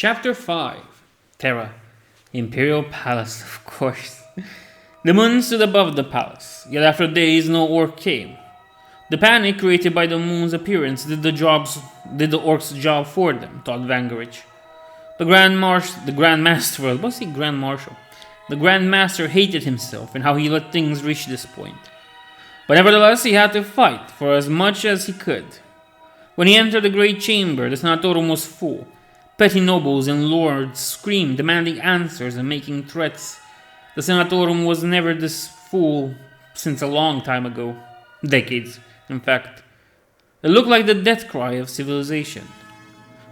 Chapter 5 Terra. Imperial Palace, of course. The moon stood above the palace, yet after days no orc came. The panic created by the moon's appearance did the orcs' job for them, thought Vangarich. The Grandmaster hated himself and how he let things reach this point. But nevertheless, he had to fight for as much as he could. When he entered the great chamber, the Sanatorum was full. Petty nobles and lords screamed, demanding answers and making threats. The Sanatorum was never this full since a long time ago. Decades, in fact. It looked like the death cry of civilization.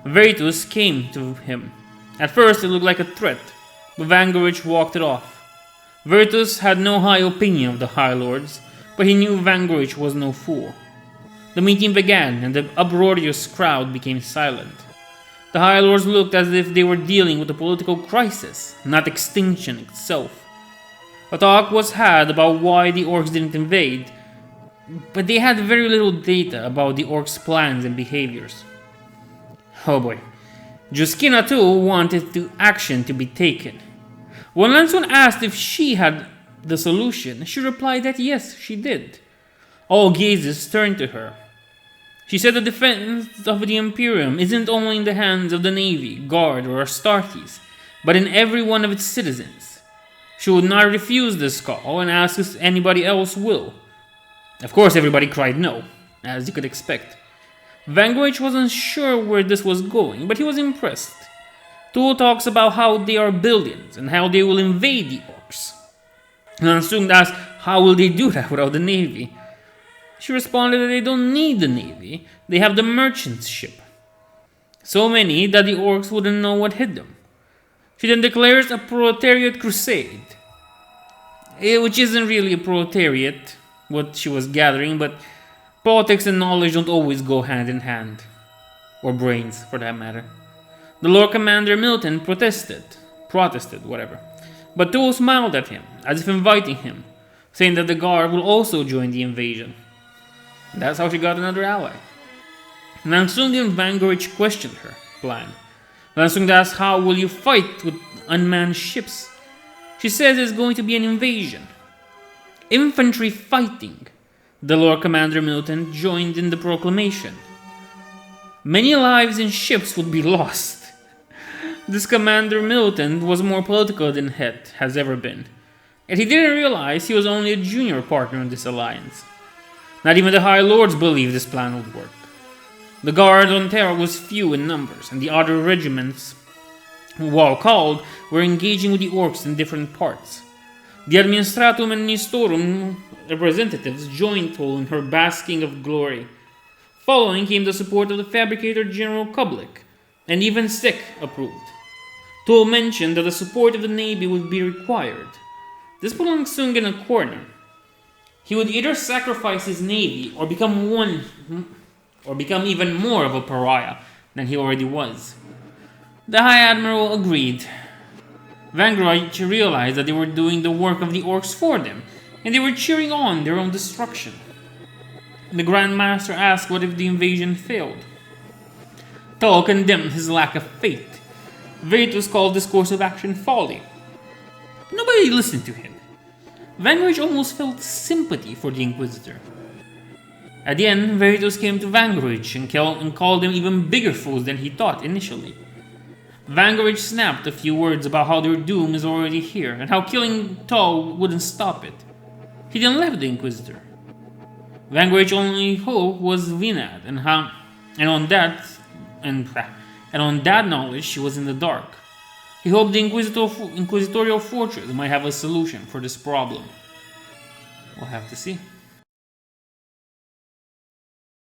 Veritas came to him. At first it looked like a threat, but Vangarich walked it off. Veritas had no high opinion of the High Lords, but he knew Vangarich was no fool. The meeting began, and the uproarious crowd became silent. The High Lords looked as if they were dealing with a political crisis, not extinction itself. A talk was had about why the Orks didn't invade, but they had very little data about the Orks' plans and behaviors. Oh boy. Juskina too wanted action to be taken. When Lansun asked if she had the solution, she replied that yes, she did. All gazes turned to her. She said the defense of the Imperium isn't only in the hands of the Navy, Guard, or Astartes, but in every one of its citizens. She would not refuse this call and ask if anybody else will. Of course, everybody cried no, as you could expect. Vangarich wasn't sure where this was going, but he was impressed. Tool talks about how they are billions and how they will invade the Orks. Lansung asked how will they do that without the Navy. She responded that they don't need the Navy, they have the merchant ship. So many that the Orks wouldn't know what hit them. She then declares a proletariat crusade. Which isn't really a proletariat, what she was gathering, but politics and knowledge don't always go hand in hand. Or brains, for that matter. The Lord Commander Milton protested, but Tool smiled at him, as if inviting him, saying that the Guard will also join the invasion. That's how she got another ally. Lansung and Vangarich questioned her plan. Lansung asked how will you fight with unmanned ships? She says it's going to be an invasion. Infantry fighting. The Lord Commander Milton joined in the proclamation. Many lives and ships would be lost. This Commander Milton was more political than Het has ever been, and he didn't realize he was only a junior partner in this alliance. Not even the High Lords believed this plan would work. The Guard on Terra was few in numbers, and the other regiments, while called, were engaging with the Orks in different parts. The Administratum and Nistorum representatives joined Toll in her basking of glory. Following came the support of the Fabricator General Kublik, and even Stick approved. Toll mentioned that the support of the Navy would be required. This put Lansung in a corner. He would either sacrifice his navy or become even more of a pariah than he already was. The High Admiral agreed. Vangarich realized that they were doing the work of the Orks for them, and they were cheering on their own destruction. The Grand Master asked what if the invasion failed. Tull condemned his lack of faith. Veritas called this course of action folly. Nobody listened to him. Vangarich almost felt sympathy for the Inquisitor. At the end, Veritas came to Vangarich and called them even bigger fools than he thought initially. Vangarich snapped a few words about how their doom is already here, and how killing Tull wouldn't stop it. He then left the Inquisitor. Vangarich's only hope was Vinad, and on that knowledge she was in the dark. He hoped the Inquisitorial Fortress might have a solution for this problem. We'll have to see.